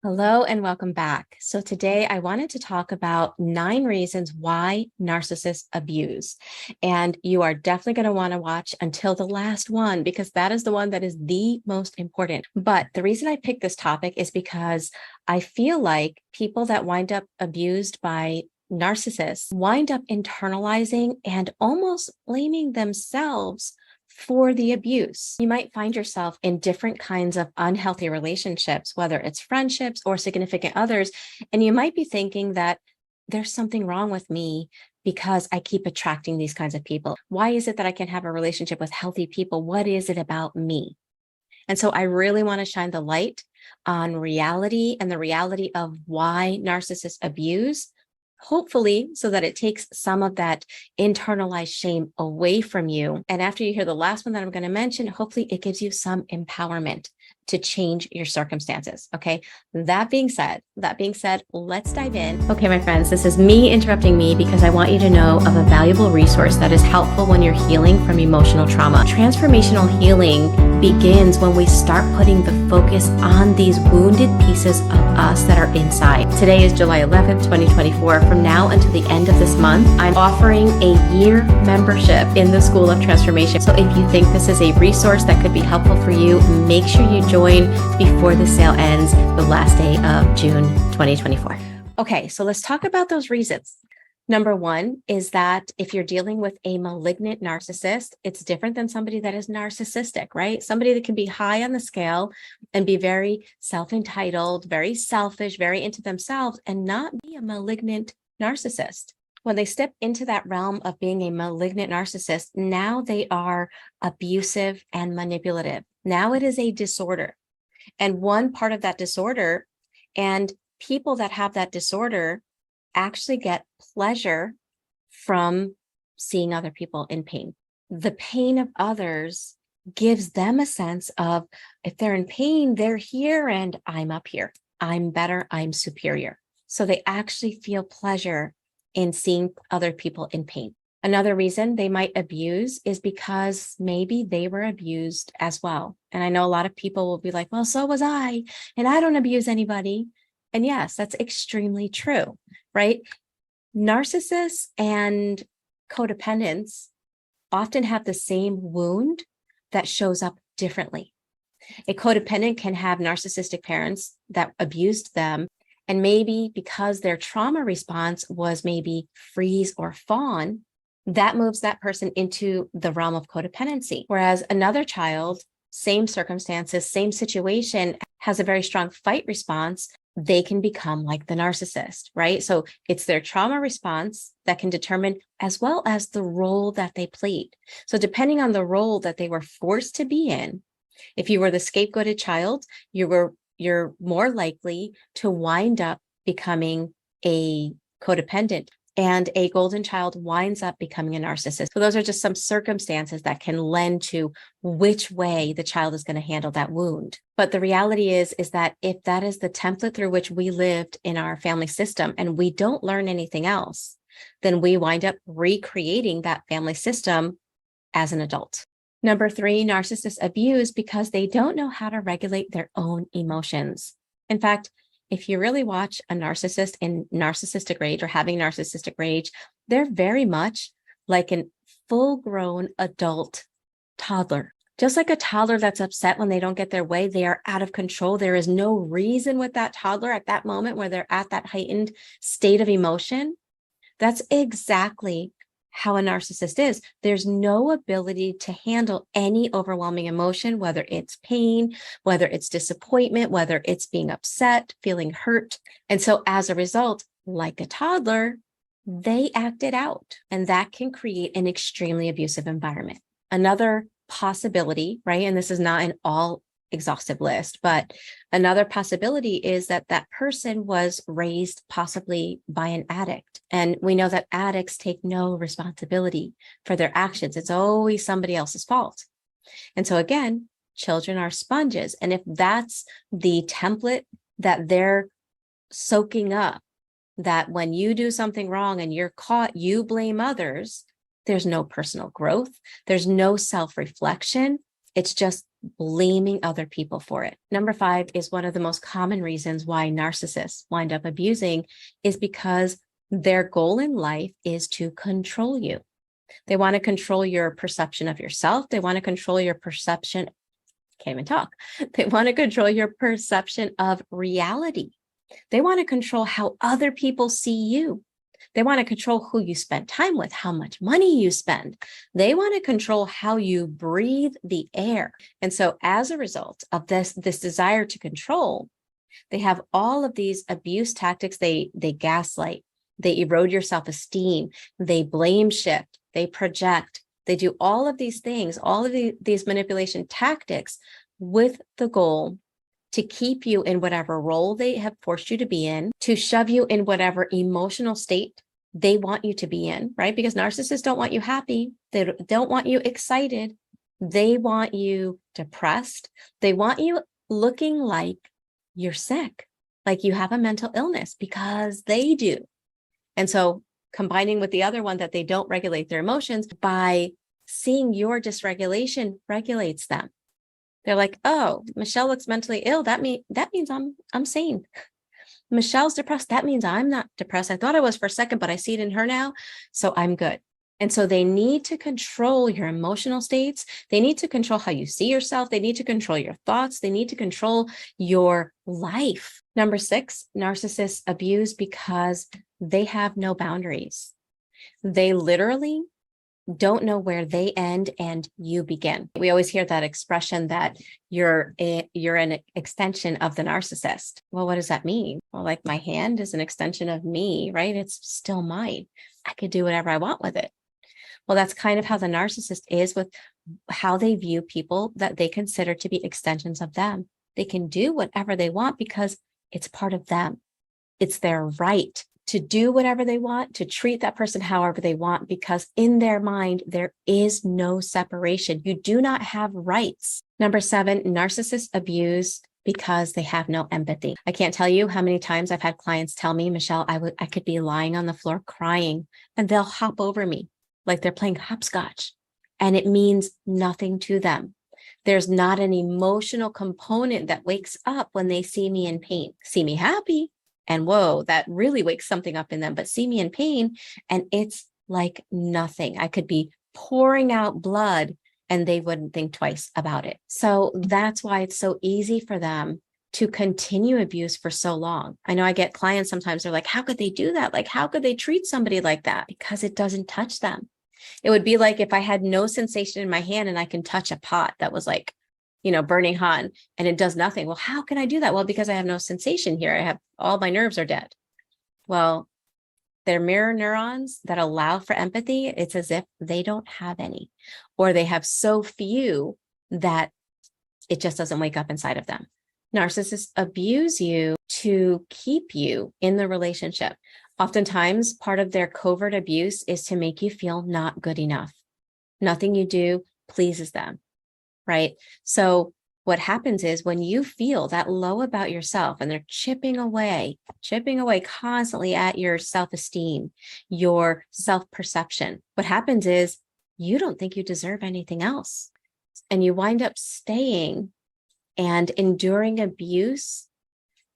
Hello and welcome back. So today I wanted to talk about 9 reasons why narcissists abuse. And you are definitely going to want to watch until the last one because that is the one that is the most important. But the reason I picked this topic is because I feel like people that wind up abused by narcissists wind up internalizing and almost blaming themselves for the abuse. You might find yourself in different kinds of unhealthy relationships, whether it's friendships or significant others, and you might be thinking that there's something wrong with me because I keep attracting these kinds of people. Why is it that I can have a relationship with healthy people? What is it about me? And so I really want to shine the light on reality and the reality of why narcissists abuse, hopefully so that it takes some of that internalized shame away from you. And after you hear the last one that I'm going to mention, hopefully it gives you some empowerment to change your circumstances. Okay. That being said, let's dive in. Okay, my friends, this is me interrupting me because I want you to know of a valuable resource that is helpful when you're healing from emotional trauma. Transformational healing begins when we start putting the focus on these wounded pieces of us that are inside. Today is July 11th, 2024. From now until the end of this month, I'm offering a year membership in the School of Transformation. So if you think this is a resource that could be helpful for you, make sure you join before the sale ends, the last day of June 2024. Okay, so let's talk about those reasons. Number one is that if you're dealing with a malignant narcissist, it's different than somebody that is narcissistic, right? Somebody that can be high on the scale and be very self-entitled, very selfish, very into themselves, and not be a malignant narcissist. When they step into that realm of being a malignant narcissist, now they are abusive and manipulative. Now it is a disorder. And one part of that disorder, and people that have that disorder actually get pleasure from seeing other people in pain. The pain of others gives them a sense of, if they're in pain, they're here and I'm up here. I'm better, I'm superior. So they actually feel pleasure in seeing other people in pain. Another reason they might abuse is because maybe they were abused as well. And I know a lot of people will be like, well, so was I, and I don't abuse anybody. And yes, that's extremely true, right? Narcissists and codependents often have the same wound that shows up differently. A codependent can have narcissistic parents that abused them, and maybe because their trauma response was maybe freeze or fawn, that moves that person into the realm of codependency. Whereas another child, same circumstances, same situation, has a very strong fight response, they can become like the narcissist, right? So it's their trauma response that can determine, as well as the role that they played. So depending on the role that they were forced to be in, if you were the scapegoated child, you're more likely to wind up becoming a codependent, and a golden child winds up becoming a narcissist. So those are just some circumstances that can lend to which way the child is going to handle that wound. But the reality is that if that is the template through which we lived in our family system and we don't learn anything else, then we wind up recreating that family system as an adult. Number 3, narcissists abuse because they don't know how to regulate their own emotions. In fact, if you really watch a narcissist in narcissistic rage or having narcissistic rage, they're very much like a full-grown adult toddler. Just like a toddler that's upset when they don't get their way, they are out of control. There is no reason with that toddler at that moment where they're at that heightened state of emotion. That's exactly how a narcissist is. There's no ability to handle any overwhelming emotion, whether it's pain, whether it's disappointment, whether it's being upset, feeling hurt. And so as a result, like a toddler, they act it out, and that can create an extremely abusive environment. Another possibility, right? And this is not an all exhaustive list, but another possibility is that that person was raised possibly by an addict. And we know that addicts take no responsibility for their actions. It's always somebody else's fault. And so again, children are sponges. And if that's the template that they're soaking up, that when you do something wrong and you're caught, you blame others, there's no personal growth, there's no self-reflection, It's just blaming other people for it. Number 5 is one of the most common reasons why narcissists wind up abusing is because their goal in life is to control you. They want to control your perception of yourself. They want to control your perception. Can't even talk. They want to control your perception of reality. They want to control how other people see you. They want to control who you spend time with, how much money you spend. They want to control how you breathe the air. And so as a result of this desire to control, they have all of these abuse tactics. They gaslight, they erode your self-esteem, they blame shift, they project, they do all of these things, all of these manipulation tactics with the goal to keep you in whatever role they have forced you to be in, to shove you in whatever emotional state they want you to be in, right? Because narcissists don't want you happy. They don't want you excited. They want you depressed. They want you looking like you're sick, like you have a mental illness, because they do. And so combining with the other one that they don't regulate their emotions, by seeing your dysregulation regulates them. They're like, oh, Michele looks mentally ill. That means I'm sane. Michelle's depressed. That means I'm not depressed. I thought I was for a second, but I see it in her now. So I'm good. And so they need to control your emotional states. They need to control how you see yourself. They need to control your thoughts. They need to control your life. Number 6, narcissists abuse because they have no boundaries. They literally don't know where they end and you begin. We always hear that expression that you're an extension of the narcissist. Well, what does that mean? Well, like my hand is an extension of me, right? It's still mine. I could do whatever I want with it. Well, that's kind of how the narcissist is with how they view people that they consider to be extensions of them. They can do whatever they want because it's part of them. It's their right to do whatever they want, to treat that person however they want, because in their mind, there is no separation. You do not have rights. Number 7, narcissists abuse because they have no empathy. I can't tell you how many times I've had clients tell me, Michele, I could be lying on the floor crying and they'll hop over me like they're playing hopscotch, and it means nothing to them. There's not an emotional component that wakes up when they see me in pain. See me happy, and whoa, that really wakes something up in them. But see me in pain, and it's like nothing. I could be pouring out blood and they wouldn't think twice about it. So that's why it's so easy for them to continue abuse for so long. I know I get clients sometimes, they're like, how could they do that? Like, how could they treat somebody like that? Because it doesn't touch them. It would be like if I had no sensation in my hand and I can touch a pot that was like, burning hot and it does nothing. Well, how can I do that? Well, because I have no sensation here. I have all my nerves are dead. Well, their mirror neurons that allow for empathy, it's as if they don't have any, or they have so few that it just doesn't wake up inside of them. Narcissists abuse you to keep you in the relationship. Oftentimes, part of their covert abuse is to make you feel not good enough. Nothing you do pleases them, right? So what happens is when you feel that low about yourself and they're chipping away constantly at your self-esteem, your self-perception, what happens is you don't think you deserve anything else. And you wind up staying and enduring abuse,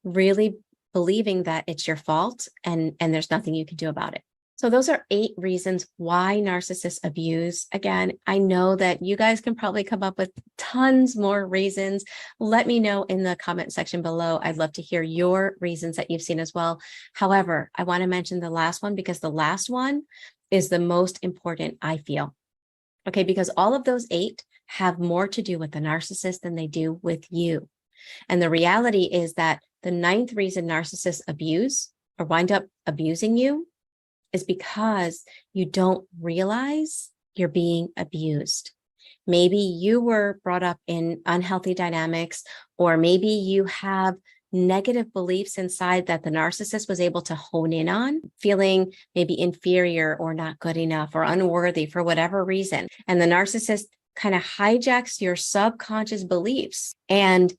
really believing that it's your fault and there's nothing you can do about it. So those are 8 reasons why narcissists abuse. Again, I know that you guys can probably come up with tons more reasons. Let me know in the comment section below. I'd love to hear your reasons that you've seen as well. However, I want to mention the last one because the last one is the most important, I feel. Okay, because all of those 8 have more to do with the narcissist than they do with you. And the reality is that the 9th reason narcissists abuse or wind up abusing you is because you don't realize you're being abused. Maybe you were brought up in unhealthy dynamics, or maybe you have negative beliefs inside that the narcissist was able to hone in on, feeling maybe inferior or not good enough or unworthy for whatever reason. And the narcissist kind of hijacks your subconscious beliefs. And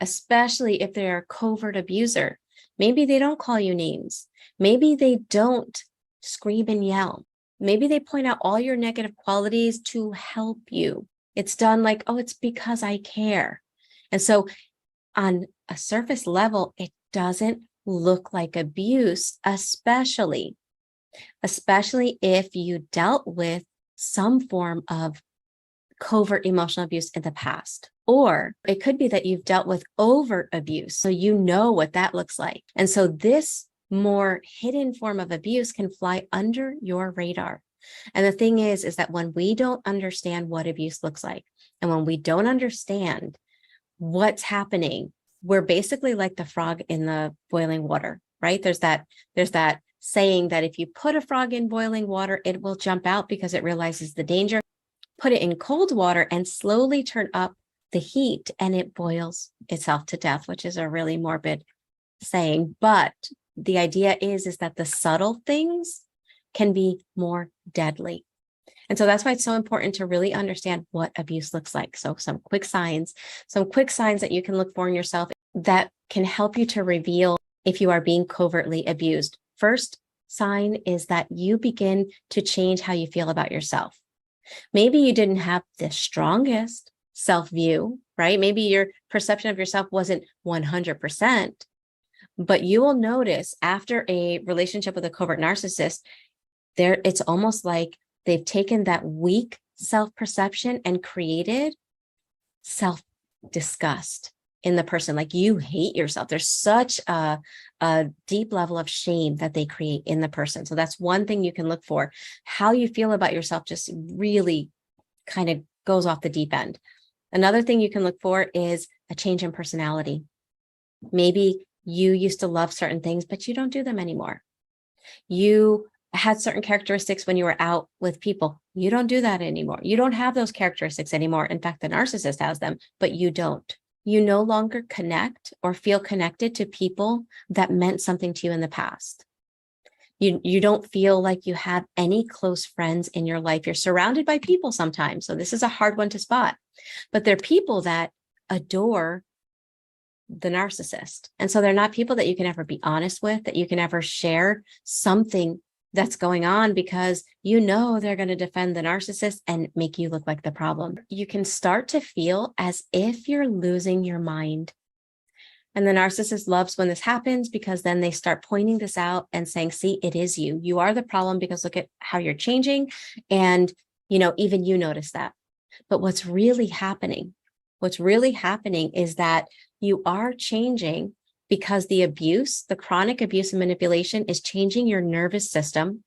especially if they're a covert abuser, maybe they don't call you names. Maybe they don't scream and yell. Maybe they point out all your negative qualities to help you. It's done like, oh, it's because I care. And so on a surface level, it doesn't look like abuse, especially if you dealt with some form of covert emotional abuse in the past. Or it could be that you've dealt with overt abuse, so you know what that looks like. And so this more hidden form of abuse can fly under your radar. And the thing is that when we don't understand what abuse looks like, and when we don't understand what's happening, we're basically like the frog in the boiling water, right? There's that saying that if you put a frog in boiling water, it will jump out because it realizes the danger. Put it in cold water and slowly turn up the heat and it boils itself to death, which is a really morbid saying. But the idea is that the subtle things can be more deadly. And so that's why it's so important to really understand what abuse looks like. So some quick signs that you can look for in yourself that can help you to reveal if you are being covertly abused. First sign is that you begin to change how you feel about yourself. Maybe you didn't have the strongest self-view, right? Maybe your perception of yourself wasn't 100%, but you will notice after a relationship with a covert narcissist, it's almost like they've taken that weak self-perception and created self-disgust in the person. Like you hate yourself. There's such a deep level of shame that they create in the person. So that's one thing you can look for. How you feel about yourself just really kind of goes off the deep end. Another thing you can look for is a change in personality. Maybe you used to love certain things, but you don't do them anymore. You had certain characteristics when you were out with people. You don't do that anymore. You don't have those characteristics anymore. In fact, the narcissist has them, but you don't. You no longer connect or feel connected to people that meant something to you in the past. You don't feel like you have any close friends in your life. You're surrounded by people sometimes. So this is a hard one to spot, but they're people that adore the narcissist. And so they're not people that you can ever be honest with, that you can ever share something that's going on, because you know they're going to defend the narcissist and make you look like the problem. You can start to feel as if you're losing your mind. And the narcissist loves when this happens, because then they start pointing this out and saying, see, it is you. You are the problem because look at how you're changing. And, even you notice that. But what's really happening is that you are changing because the abuse, the chronic abuse and manipulation is changing your nervous system.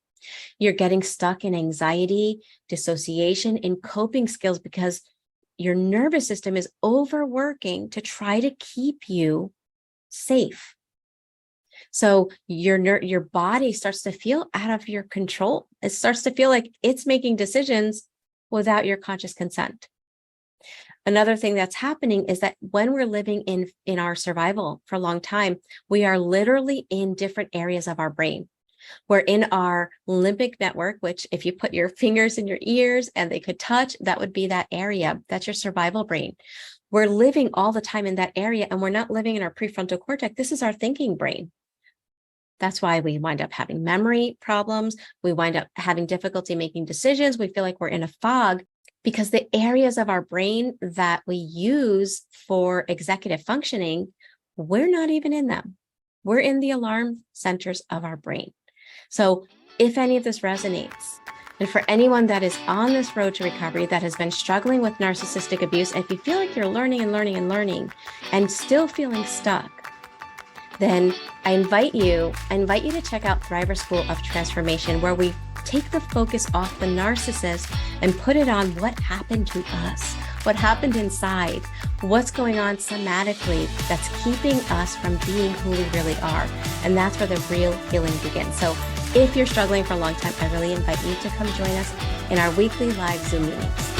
You're getting stuck in anxiety, dissociation, in coping skills because your nervous system is overworking to try to keep you safe. So your body starts to feel out of your control. It starts to feel like it's making decisions without your conscious consent. Another thing that's happening is that when we're living in our survival for a long time, we are literally in different areas of our brain. We're in our limbic network, which if you put your fingers in your ears and they could touch, that would be that area. That's your survival brain. We're living all the time in that area, and we're not living in our prefrontal cortex. This is our thinking brain. That's why we wind up having memory problems. We wind up having difficulty making decisions. We feel like we're in a fog, because the areas of our brain that we use for executive functioning, we're not even in them. We're in the alarm centers of our brain. So if any of this resonates, and for anyone that is on this road to recovery that has been struggling with narcissistic abuse, and if you feel like you're learning and still feeling stuck, then I invite you to check out Thriver School of Transformation, where we take the focus off the narcissist and put it on what happened to us, what happened inside, what's going on somatically that's keeping us from being who we really are. And that's where the real healing begins. So if you're struggling for a long time, I really invite you to come join us in our weekly live Zoom meetings.